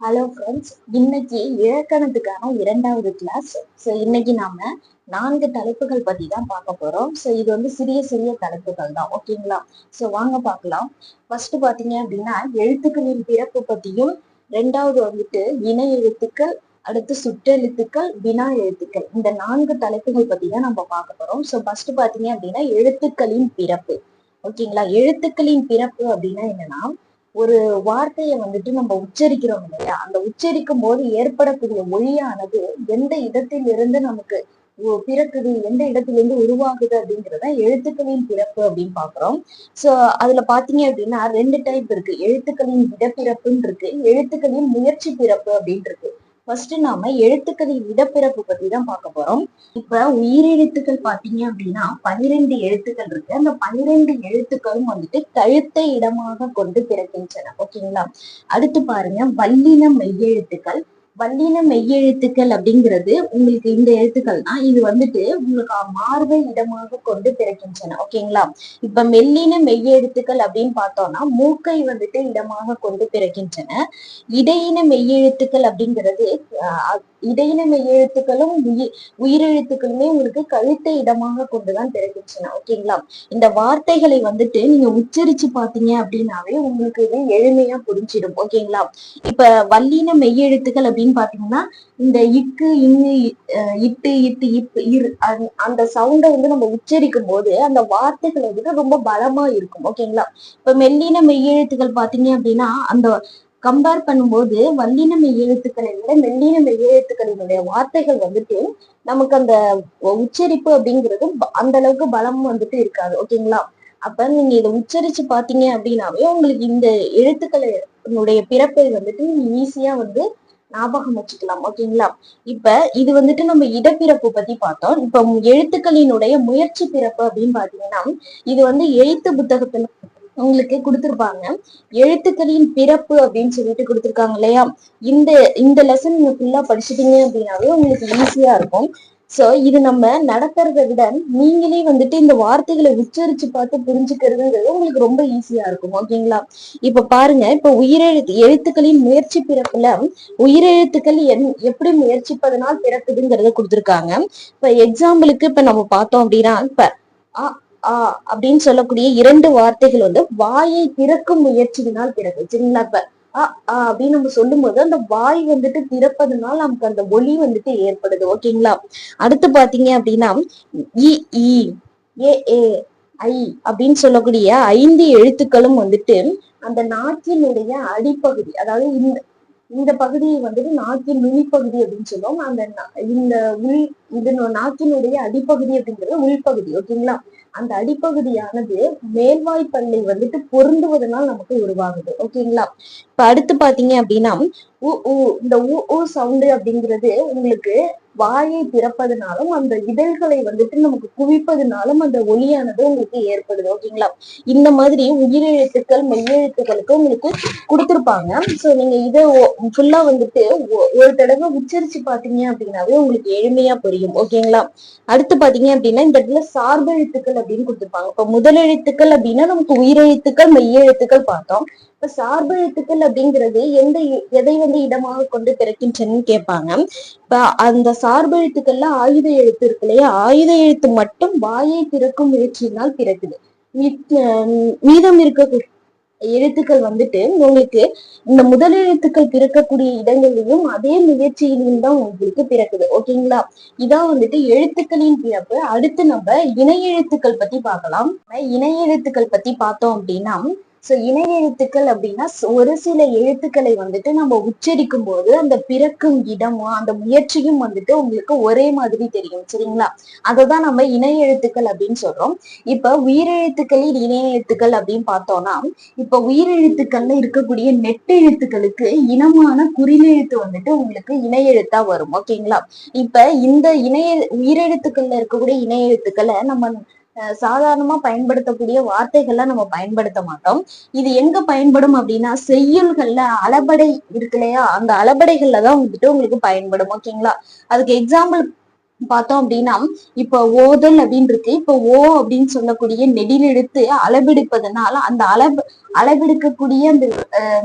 Hello friends, இன்னைக்கு இலக்கணத்துக்கான 2வது class. So இன்னைக்கு நாம 4 தலைப்புகள் பத்தி தான் பார்க்க போறோம். ஸோ இது வந்து சிறிய சிறிய தலைப்புகள் தான், ஓகேங்களா? ஸோ வாங்க பார்க்கலாம். ஃபர்ஸ்ட் பாத்தீங்க அப்படின்னா எழுத்துக்களின் பிறப்பு பத்தியும், 2வது வந்துட்டு இணை எழுத்துக்கள், அடுத்து சுற்றெழுத்துக்கள், வினா எழுத்துக்கள், இந்த 4 தலைப்புகள் பத்தி தான் நம்ம பார்க்க போறோம். ஸோ ஃபர்ஸ்ட் பாத்தீங்க அப்படின்னா எழுத்துக்களின் பிறப்பு, ஓகேங்களா? எழுத்துக்களின் பிறப்பு அப்படின்னா என்னன்னா, ஒரு வார்த்தையை வந்துட்டு நம்ம உச்சரிக்கிறோம் இல்லையா, அந்த உச்சரிக்கும் போது ஏற்படக்கூடிய ஒளியானது எந்த இடத்திலிருந்து நமக்கு பிறக்குது, எந்த இடத்திலிருந்து உருவாகுது அப்படிங்கிறத எழுத்துக்களின் பிறப்பு அப்படின்னு பாக்குறோம். சோ அதுல பாத்தீங்க அப்படின்னா 2 டைப் இருக்கு. எழுத்துக்களின் இடப்பிறப்புன்னு இருக்கு, எழுத்துக்களின் முயற்சி பிறப்பு அப்படின்னு இருக்கு. ஃபர்ஸ்ட் நாம எழுத்துக்களின் இடப்பிறப்பு பத்தி தான் பார்க்க போறோம். இப்ப உயிரெழுத்துக்கள் பாத்தீங்க அப்படின்னா 12 எழுத்துக்கள் இருக்கு. அந்த 12 எழுத்துக்களும் வந்துட்டு கழுத்தை இடமாக கொண்டு பிறக்கின்றன, ஓகேங்களா? அடுத்து பாருங்க, வல்லின மெய்யெழுத்துக்கள். வல்லின மெய்யெழுத்துக்கள் அப்படிங்கிறது உங்களுக்கு இந்த எழுத்துக்கள் தான். இது வந்துட்டு உங்களுக்கு மார்பை இடமாக கொண்டு பிறக்கின்றன, ஓகேங்களா? இப்ப மெல்லின மெய்யெழுத்துக்கள் அப்படின்னு பார்த்தோம்னா மூக்கை வந்துட்டு இடமாக கொண்டு பிறக்கின்றன. இடையின மெய்யெழுத்துக்கள் அப்படிங்கிறது இடையின மெய்யெழுத்துக்களும் உயிரெழுத்துக்களுமே உங்களுக்கு கழுத்தை இடமாக கொண்டுதான் பிறக்கின்றன, ஓகேங்களா? இந்த வார்த்தைகளை வந்துட்டு நீங்க உச்சரிச்சு பாத்தீங்க அப்படின்னாவே உங்களுக்கு இது எளிமையா புரிஞ்சிடும், ஓகேங்களா? இப்ப வல்லின மெய்யெழுத்துக்கள் அப்படின்னு பாத்தீங்கன்னா இந்த இக்கு, இன்னு, இட்டு, இட்டு, இப்பு, அந்த சவுண்டை வந்து நம்ம உச்சரிக்கும் போது அந்த வார்த்தைகள் வந்துட்டு ரொம்ப பலமா இருக்கும், ஓகேங்களா? இப்ப மெல்லின மெய்யெழுத்துக்கள் பாத்தீங்க அப்படின்னா அந்த கம்பேர் பண்ணும்போது வல்லின மெய்யெழுத்துக்களை விட மெல்லின மெய்யெழுத்துக்களினுடைய வார்த்தைகள் வந்துட்டு நமக்கு அந்த உச்சரிப்பு அப்படிங்கிறது அந்த அளவுக்கு பலம் வந்துட்டு இருக்காது, ஓகேங்களா? அப்ப நீங்க இதை உச்சரிச்சு பாத்தீங்க அப்படின்னாவே உங்களுக்கு இந்த எழுத்துக்களினுடைய பிறப்பை வந்துட்டு நீங்க ஈஸியா வந்து ஞாபகம் வச்சுக்கலாம், ஓகேங்களா? இப்ப இது வந்துட்டு நம்ம இடப்பிறப்பு பத்தி பார்த்தோம். இப்ப எழுத்துக்களினுடைய முயற்சி பிறப்பு அப்படின்னு பாத்தீங்கன்னா இது வந்து எழுத்து புத்தகத்துல உங்களுக்கு கொடுத்திருப்பாங்க. எழுத்துக்களின் பிறப்பு அப்படின்னு சொல்லிட்டு கொடுத்திருக்காங்க இல்லையா? இந்த இந்த லெசன் நீங்க ஃபுல்லா படிச்சுட்டீங்க அப்படின்னாவே உங்களுக்கு ஈஸியா இருக்கும். சோ இது நம்ம நடத்துறதை விட நீங்களே வந்துட்டு இந்த வார்த்தைகளை உச்சரிச்சு பார்த்து புரிஞ்சுக்கிறதுங்கிறது உங்களுக்கு ரொம்ப ஈஸியா இருக்கும், ஓகேங்களா? இப்ப பாருங்க, இப்ப எழுத்துக்களின் முயற்சி பிறப்புல உயிரெழுத்துக்கள் எப்படி முயற்சிப்பதனால் பிறக்குதுங்கிறத கொடுத்திருக்காங்க. இப்ப எக்ஸாம்பிளுக்கு இப்ப நம்ம பார்த்தோம் அப்படின்னா இப்ப அப்படின்னு சொல்லக்கூடிய 2 வார்த்தைகள் வந்து வாயை திறக்கும் முயற்சியினால் பிறகு, சரிங்களா? இப்ப அப்படின்னு நம்ம சொல்லும் போது அந்த வாய் வந்துட்டு திறப்பதனால் நமக்கு அந்த ஒலி வந்துட்டு ஏற்படுது, ஓகேங்களா? அடுத்து பாத்தீங்க அப்படின்னா இ ஈ ஏ ஏ ஐ அப்படின்னு சொல்லக்கூடிய 5 எழுத்துக்களும் வந்துட்டு அந்த நாக்கினுடைய அடிப்பகுதி, அதாவது இந்த பகுதியை வந்துட்டு நாக்கின் நுனிப்பகுதி அப்படின்னு சொல்லுவோம். இந்த நாக்கினுடைய அடிப்பகுதி அப்படிங்கிறது உள்பகுதி, ஓகேங்களா? அந்த அடிப்பகுதியானது மேல்வாய்ப்பல்லை வந்துட்டு பொருந்துவதனால் நமக்கு உருவாகுது, ஓகேங்களா? இப்ப அடுத்து பாத்தீங்க அப்படின்னா இந்த சவுண்டு அப்படிங்கிறது உங்களுக்கு வாயை திறப்பதனாலும் அந்த இதழ்களை வந்துட்டு நமக்கு குவிப்பதனாலும் அந்த ஒலியானது உங்களுக்கு ஏற்படுது, ஓகேங்களா? இந்த மாதிரி உயிரெழுத்துக்கள் மெய்யெழுத்துக்களுக்கு உங்களுக்கு கொடுத்திருப்பாங்க. சோ நீங்க இதை ஃபுல்லா வந்துட்டு ஒரு தடவை உச்சரிச்சு பாத்தீங்க அப்படின்னாவே உங்களுக்கு எளிமையா புரியும், ஓகேங்களா? அடுத்து பாத்தீங்க அப்படின்னா இந்த இடத்துல சார்பெழுத்துக்கள் அப்படின்னு கொடுத்திருப்பாங்க. இப்ப முதலெழுத்துக்கள் அப்படின்னா நமக்கு உயிரெழுத்துக்கள் மெய்யெழுத்துக்கள் பார்த்தோம். இப்ப சார்பெழுத்துக்கள் அப்படிங்கிறது எதை வந்து இடமாக கொண்டு பிறக்கின்றன்னு கேட்பாங்க. இப்ப அந்த சார்பெழுத்துக்கள்ல ஆயுத எழுத்து இருக்கு இல்லையா, ஆயுத எழுத்து மட்டும் வாயை திறக்கும் முயற்சியினால் பிறக்குது. மீதம் இருக்க எழுத்துக்கள் வந்துட்டு உங்களுக்கு இந்த முதல் எழுத்துக்கள் பிறக்கக்கூடிய இடங்களிலும் அதே முயற்சியிலும் தான் உங்களுக்கு பிறக்குது, ஓகேங்களா? இதான் வந்துட்டு எழுத்துக்களின் பிறப்பு. அடுத்து நம்ம இணை எழுத்துக்கள் பத்தி பார்க்கலாம். இணை எழுத்துக்கள் பத்தி பார்த்தோம் அப்படின்னா இணை எழுத்துக்கள் அப்படின்னா ஒரு சில எழுத்துக்களை வந்துட்டு நம்ம உச்சரிக்கும் போது அந்த பிறக்கும் இடமும் அந்த முயற்சியும் வந்துட்டு உங்களுக்கு ஒரே மாதிரி தெரியும், சரிங்களா? அததான் நம்ம இணை எழுத்துக்கள் அப்படின்னு சொல்றோம். இப்ப உயிரெழுத்துக்களில் இணை எழுத்துக்கள் அப்படின்னு பார்த்தோம்னா இப்ப உயிரெழுத்துக்கள்ல இருக்கக்கூடிய நெட்டெழுத்துக்களுக்கு இனமான குறிலெழுத்து வந்துட்டு உங்களுக்கு இணை எழுத்தா வரும், ஓகேங்களா? இப்ப இந்த உயிரெழுத்துக்கள்ல இருக்கக்கூடிய இணை எழுத்துக்களை நம்ம சாதாரணமா பயன்படுத்தக்கூடிய வார்த்தைகள்லாம் நம்ம பயன்படுத்த மாட்டோம். இது எங்க பயன்படும் அப்படின்னா செய்யுள்கள்ல அளபடை இருக்கு இல்லையா, அந்த அளபடைகள்ல தான் வந்துட்டு உங்களுக்கு பயன்படும், ஓகேங்களா? அதுக்கு எக்ஸாம்பிள் பார்த்தோம் அப்படின்னா இப்ப ஓதல் அப்படின்னு இருக்கு. இப்ப ஓ அப்படின்னு சொல்லக்கூடிய நெடில் எடுத்து அளவெடுப்பதனால அந்த அளவெடுக்கக்கூடிய அந்த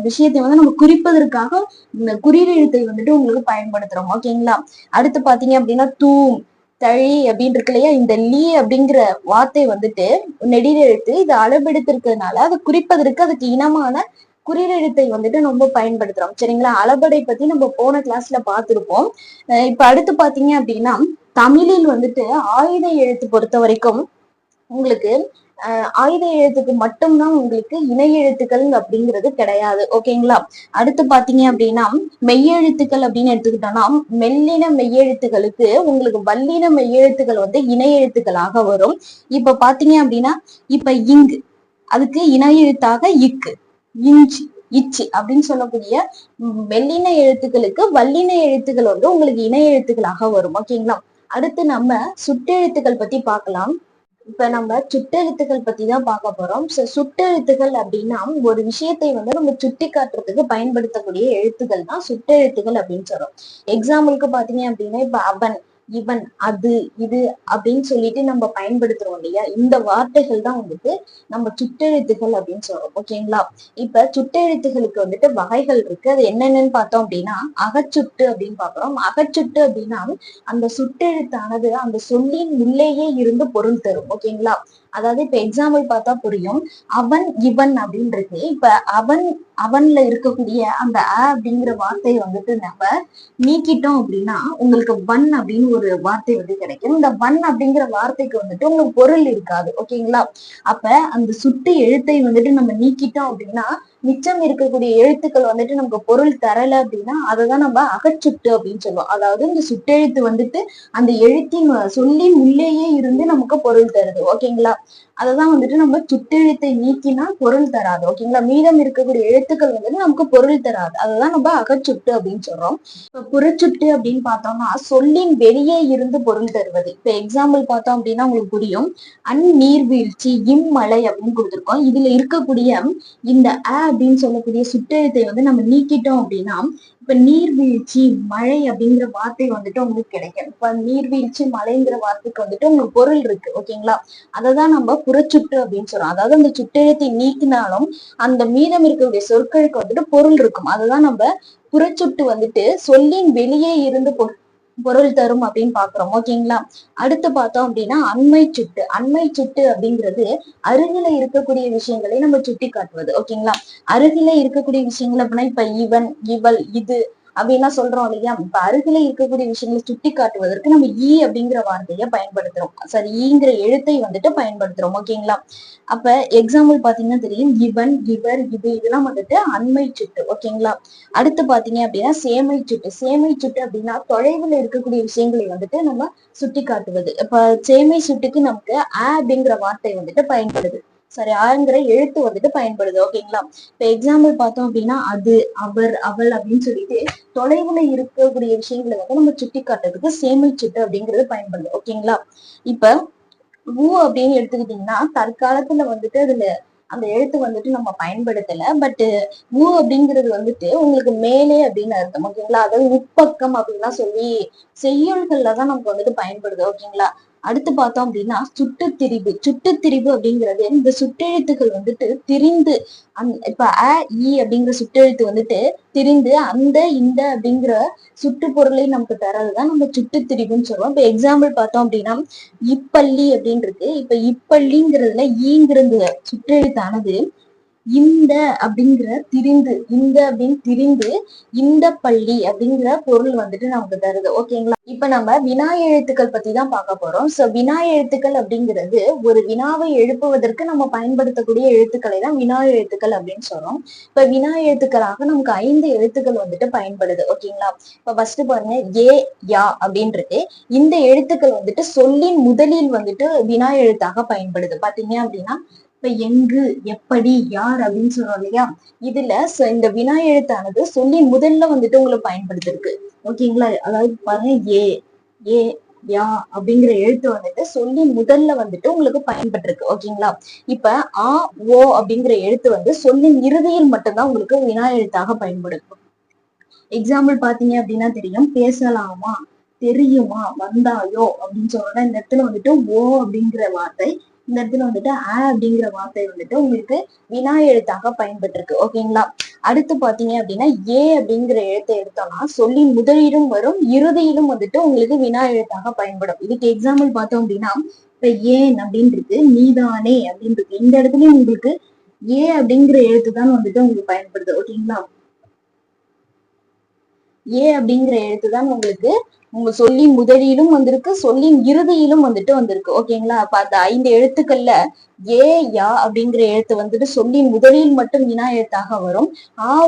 விஷயத்தை வந்து நம்ம குறிப்பதற்காக இந்த குறியெழுத்தை வந்துட்டு உங்களுக்கு பயன்படுத்துறோம். ஓகேங்களா? அடுத்து பாத்தீங்க அப்படின்னா தூம் தழி அப்படின்னு இருக்கு இல்லையா, இந்த லீ அப்படிங்கிற வார்த்தை வந்துட்டு நெடில் எழுத்து இது அளவெடுத்திருக்கிறதுனால அதை குறிப்பதற்கு அதுக்கு இனமான குறியெழுத்தை வந்துட்டு ரொம்ப பயன்படுத்துறோம். சரிங்களா? அளபடை பத்தி நம்ம போன கிளாஸ்ல பார்த்திருப்போம். இப்ப அடுத்து பாத்தீங்க அப்படின்னா தமிழில் வந்துட்டு ஆயுத எழுத்து பொறுத்த வரைக்கும் உங்களுக்கு ஆயுத எழுத்துக்கு மட்டும்தான் உங்களுக்கு இணை எழுத்துக்கள் அப்படிங்கிறது கிடையாது. ஓகேங்களா? அடுத்து பாத்தீங்க அப்படின்னா மெய்யெழுத்துக்கள் அப்படின்னு எடுத்துக்கிட்டோம்னா மெல்லின மெய்யெழுத்துகளுக்கு உங்களுக்கு வல்லின மெய்யெழுத்துக்கள் வந்து இணை எழுத்துக்களாக வரும். இப்ப பாத்தீங்க அப்படின்னா இப்ப இங்கு அதுக்கு இணை எழுத்தாக இக்கு, இஞ்சி, இச்சு அப்படின்னு சொல்லக்கூடிய மெல்லின எழுத்துக்களுக்கு வல்லின எழுத்துக்கள் வந்து உங்களுக்கு இணை எழுத்துக்களாக வரும். ஓகேங்களா? அடுத்து நம்ம சுட்டெழுத்துக்கள் பத்தி பார்க்கலாம். இப்ப நம்ம சுட்டெழுத்துக்கள் பத்தி தான் பார்க்க போறோம். சுட்டெழுத்துக்கள் அப்படின்னா ஒரு விஷயத்தை வந்து நம்ம சுட்டி காட்டுறதுக்கு பயன்படுத்தக்கூடிய எழுத்துக்கள் தான் சுட்டெழுத்துக்கள் அப்படின்னு சொல்றோம். எக்ஸாம்பிளுக்கு பாத்தீங்க அப்படின்னா இப்ப அவன், இவன், அது, இது அப்படின்னு சொல்லிட்டு நம்ம பயன்படுத்துறோம் இல்லையா, இந்த வார்த்தைகள் தான் வந்துட்டு நம்ம சுட்டெழுத்துகள் அப்படின்னு சொல்றோம். ஓகேங்களா? இப்ப சுட்டெழுத்துகளுக்கு வந்துட்டு வகைகள் இருக்கு. அது என்னென்னு பார்த்தோம் அப்படின்னா அகச்சுட்டு அப்படின்னு பாக்குறோம். அகச்சுட்டு அப்படின்னா அந்த சுட்டெழுத்தானது அந்த சொல்லின் உள்ளேயே இருந்து பொருள் தரும். ஓகேங்களா? அதாவது இப்ப எக்ஸாம்பிள் பார்த்தா புரியும். அவன், இவன் அப்படின்னு இருக்கு. இப்ப அவன்ல இருக்கக்கூடிய அந்த அப்படிங்கிற வார்த்தையை வந்துட்டு நம்ம நீக்கிட்டோம் அப்படின்னா உங்களுக்கு வன் அப்படின்னு ஒரு வார்த்தை வந்து கிடைக்கும். இந்த வன் அப்படிங்கிற வார்த்தைக்கு வந்துட்டு உங்களுக்கு பொருள் இருக்காது. ஓகேங்களா? அப்ப அந்த சுட்டு எழுத்தை வந்துட்டு நம்ம நீக்கிட்டோம் அப்படின்னா மிச்சம் இருக்கக்கூடிய எழுத்துக்கள் வந்துட்டு நமக்கு பொருள் தரல அப்படின்னா அததான் நம்ம அகச்சுட்டு அப்படின்னு சொல்லுவோம். அதாவது இந்த சுட்டெழுத்து வந்துட்டு அந்த எழுத்தின் சொல்லின் உள்ளேயே இருந்து நமக்கு பொருள் தருது. ஓகேங்களா? அததான் வந்துட்டு நம்ம சுட்டெழுத்தை நீக்கினா பொருள் தராது. ஓகேங்களா? மீதம் இருக்கக்கூடிய எழுத்துக்கள் வந்துட்டு நமக்கு பொருள் தராது. அததான் நம்ம அகச்சுட்டு அப்படின்னு சொல்றோம். இப்ப புறச்சுட்டு அப்படின்னு பார்த்தோம்னா சொல்லின் வெளியே இருந்து பொருள் தருவது. இப்ப எக்ஸாம்பிள் பார்த்தோம் அப்படின்னா உங்களுக்கு புரியும். நீர்வீழ்ச்சி, இம்மலை அப்படின்னு கொடுத்திருக்கோம். இதுல இருக்கக்கூடிய இந்த அப்படின்னு சொல்லக்கூடிய சுட்டெழுத்தை வந்து நம்ம நீக்கிட்டோம் அப்படின்னா இப்ப நீர்வீழ்ச்சி, மழை அப்படிங்கிற வார்த்தை வந்துட்டு உங்களுக்கு கிடைக்கும். இப்ப நீர்வீழ்ச்சி, மழைங்கிற வார்த்தைக்கு வந்துட்டு உங்களுக்கு பொருள் இருக்கு. ஓகேங்களா? அததான் நம்ம புறச்சுட்டு அப்படின்னு சொல்றோம். அதாவது அந்த சுட்டெழுத்தை நீக்கினாலும் அந்த மீதம் இருக்கக்கூடிய சொற்களுக்கு வந்துட்டு பொருள் இருக்கும். அதுதான் நம்ம புறச்சுட்டு வந்துட்டு சொல்லின் வெளியே இருந்து பொருள் தரும் அப்படின்னு பாக்குறோம். ஓகேங்களா? அடுத்து பார்த்தோம் அப்படின்னா அண்மை சுட்டு. அண்மை சுட்டு அப்படிங்கிறது அருகில இருக்கக்கூடிய விஷயங்களை நம்ம சுட்டி காட்டுவது. ஓகேங்களா? அருகில இருக்கக்கூடிய விஷயங்கள் அப்படின்னா இப்ப இவன், இவள், இது அப்படின்னா சொல்றோம் இல்லையா, இப்ப அருகில இருக்கக்கூடிய விஷயங்களை சுட்டி காட்டுவதற்கு நம்ம அப்படிங்கிற வார்த்தையை பயன்படுத்துறோம். சரி, ஈங்கிற எழுத்தை வந்துட்டு பயன்படுத்துறோம். ஓகேங்களா? அப்ப எக்ஸாம்பிள் பாத்தீங்கன்னா தெரியும். இவன், இவர், இது இதெல்லாம் வந்துட்டு அண்மை சுட்டு. ஓகேங்களா? அடுத்து பாத்தீங்க அப்படின்னா சேமை சுட்டு. சேமை சுட்டு அப்படின்னா தொலைவுல இருக்கக்கூடிய விஷயங்களை வந்துட்டு நம்ம சுட்டி காட்டுவது. இப்ப சேமை சுட்டுக்கு நமக்கு அப்படிங்கிற வார்த்தை வந்துட்டு பயன்படுது. சரி, ஆங்கிற எழுத்து வந்துட்டு பயன்படுது. ஓகேங்களா? இப்ப எக்ஸாம்பிள் பார்த்தோம் அப்படின்னா அது, அவர், அவள் அப்படின்னு சொல்லிட்டு தொலைவுல இருக்கக்கூடிய விஷயங்களை வந்து நம்ம சுட்டி காட்டுறதுக்கு சேமை சுட்டு அப்படிங்கிறது பயன்படுது. ஓகேங்களா? இப்ப அப்படின்னு எடுத்துக்கிட்டீங்கன்னா தற்காலத்துல வந்துட்டு அதுல அந்த எழுத்து வந்துட்டு நம்ம பயன்படுத்தல. பட் அப்படிங்கிறது வந்துட்டு உங்களுக்கு மேலே அப்படின்னு அர்த்தம். ஓகேங்களா? அதாவது உட்பக்கம் அப்படின்லாம் சொல்லி செய்யுள்கள்ல தான் நமக்கு வந்துட்டு பயன்படுது. ஓகேங்களா? அடுத்து பார்த்தோம் அப்படின்னா சுட்டுத்திரிபு. சுட்டுத்திரிபு அப்படிங்கிறது இந்த சுட்டெழுத்துக்கள் வந்துட்டு திரிந்து இப்ப அப்படிங்கிற சுட்டெழுத்து வந்துட்டு திரிந்து அந்த இந்த அப்படிங்கிற சுட்டு பொருளை நமக்கு தரதுதான் நம்ம சுட்டுத்திரிபுன்னு சொல்றோம். இப்ப எக்ஸாம்பிள் பார்த்தோம் அப்படின்னா இப்பள்ளி அப்படின்னு இருக்கு. இப்ப இப்பள்ளிங்கிறதுல ஈங்கிறது சுற்றெழுத்தானது இந்த அப்படிங்கிற திரிந்து, இந்த அப்படின்னு திரிந்து இந்த பள்ளி அப்படிங்கிற பொருள் வந்துட்டு நமக்கு தருது. ஓகேங்களா? இப்ப நம்ம வினா எழுத்துக்கள் பத்தி தான் பார்க்க போறோம். சோ வினா எழுத்துக்கள் அப்படிங்கிறது ஒரு வினாவை எழுப்புவதற்கு நம்ம பயன்படுத்தக்கூடிய எழுத்துக்களை தான் வினா எழுத்துக்கள் அப்படின்னு சொல்றோம். இப்ப வினா எழுத்துக்களாக நமக்கு 5 எழுத்துக்கள் வந்துட்டு பயன்படுது. ஓகேங்களா? இப்ப ஃபர்ஸ்ட் பாருங்க, யா அப்படின்றது இந்த எழுத்துக்கள் வந்துட்டு சொல்லின் முதலில் வந்துட்டு வினா எழுத்தாக பயன்படுது. பாத்தீங்க அப்படின்னா இப்ப எங்கு, எப்படி, யார் அப்படின்னு சொல்றோம் இல்லையா, இதுல இந்த வினா எழுத்தானது சொல்லி முதல்ல வந்துட்டு உங்களுக்கு பயன்படுத்திருக்கு. ஓகேங்களா? அதாவது பாருங்க ஏ யா அப்படிங்கிற எழுத்து வந்துட்டு சொல்லி முதல்ல வந்துட்டு உங்களுக்கு பயன்பட்டிருக்கு. ஓகேங்களா? இப்ப ஓ அப்படிங்கிற எழுத்து வந்து சொல்லின் இறுதியில் மட்டும்தான் உங்களுக்கு வினா எழுத்தாக பயன்படுத்தும். எக்ஸாம்பிள் பாத்தீங்க அப்படின்னா தெரியும். பேசலாமா, தெரியுமா, வந்தாயோ அப்படின்னு சொல்றோம்னா இந்த இடத்துல வந்துட்டு ஓ அப்படிங்கிற வார்த்தை, இந்த இடத்துல வந்துட்டு அப்படிங்கிற வார்த்தை வந்துட்டு உங்களுக்கு வினா எழுத்தாக பயன்பட்டிருக்கு. ஓகேங்களா? அடுத்து பாத்தீங்க அப்படின்னா அப்படிங்கிற எழுத்தை எடுத்தோம்னா சொல்லின் முதலிலும் வரும், இறுதியிலும் வந்துட்டு உங்களுக்கு வினா எழுத்தாக பயன்படும். இதுக்கு எக்ஸாம்பிள் பார்த்தோம் அப்படின்னா இப்ப ஏன் அப்படின்னு இருக்கு, நீதானே அப்படின்னு இருக்கு. இந்த இடத்துலயும் உங்களுக்கு அப்படிங்கிற எழுத்து தான் வந்துட்டு உங்களுக்கு பயன்படுது. ஓகேங்களா? அப்படிங்கிற எழுத்து தான் உங்களுக்கு உங்க சொல்லின் முதலிலும் வந்திருக்கு, சொல்லின் இறுதியிலும் வந்துட்டு வந்திருக்கு. ஓகேங்களா? அப்ப அந்த 5 எழுத்துக்கள்ல யா அப்படிங்கிற எழுத்து வந்துட்டு சொல்லின் முதலில் மட்டும் வினா எழுத்தாக வரும்.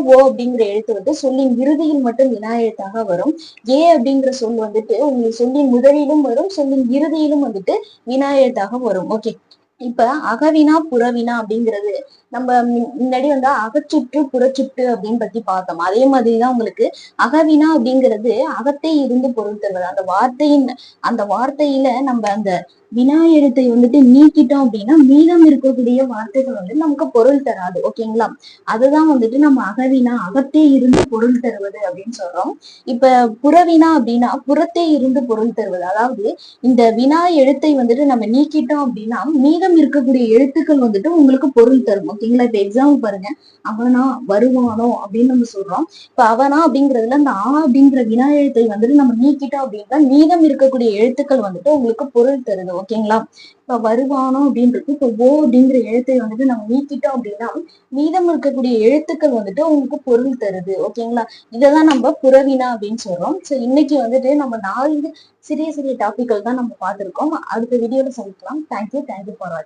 ஓ அப்படிங்கிற எழுத்து வந்து சொல்லின் இறுதியில் மட்டும் வினா எழுத்தாக வரும். அப்படிங்கிற சொல் வந்துட்டு உங்களுக்கு சொல்லின் முதலிலும் வரும், சொல்லின் இறுதியிலும் வந்துட்டு வினா எழுத்தாக வரும். ஓகே. இப்ப அகவினா புறவினா அப்படிங்கிறது நம்ம முன்னாடி வந்து அகச்சுற்று புறச்சுற்று அப்படின்னு பத்தி பார்த்தோம். அதே மாதிரிதான் உங்களுக்கு அகவினா அப்படிங்கிறது அகத்தே இருந்து பொருள் தருவது. அந்த வார்த்தையில நம்ம அந்த வினா எழுத்தை வந்துட்டு நீக்கிட்டோம் அப்படின்னா மீதம் இருக்கக்கூடிய வார்த்தைகள் வந்து நமக்கு பொருள் தராது. ஓகேங்களா? அதுதான் வந்துட்டு நம்ம அகவினா, அகத்தே இருந்து பொருள் தருவது அப்படின்னு சொல்றோம். இப்ப புறவினா அப்படின்னா புறத்தே இருந்து பொருள் தருவது. அதாவது இந்த வினா எழுத்தை வந்துட்டு நம்ம நீக்கிட்டோம் அப்படின்னா மீதம் இருக்கக்கூடிய எழுத்துக்கள் வந்துட்டு உங்களுக்கு பொருள் தரும். ஓகேங்களா? இப்ப எக்ஸாம்பிள் பாருங்க, அவனா, வருவானோ அப்படின்னு நம்ம சொல்றோம். இப்ப அவனா அப்படிங்கிறதுல அந்த அப்படிங்கிற வினா எழுத்தை வந்துட்டு நம்ம நீக்கிட்டோம் அப்படின்னா மீதம் இருக்கக்கூடிய எழுத்துக்கள் வந்துட்டு உங்களுக்கு பொருள் தருது. ஓகேங்களா? இப்ப வருவானோ அப்படின்றது இப்ப அப்படிங்கிற எழுத்தை வந்துட்டு நம்ம நீக்கிட்டோம் அப்படின்னா மீதம் இருக்கக்கூடிய எழுத்துக்கள் வந்துட்டு உங்களுக்கு பொருள் தருது. ஓகேங்களா? இததான் நம்ம புறவினா அப்படின்னு சொல்றோம். சோ இன்னைக்கு வந்துட்டு நம்ம 4 சிறிய சிறிய டாபிக்கள் தான் நம்ம பார்த்திருக்கோம். அடுத்த வீடியோல சந்திக்கலாம். தேங்க்யூ ஃபார் வாட்சிங்.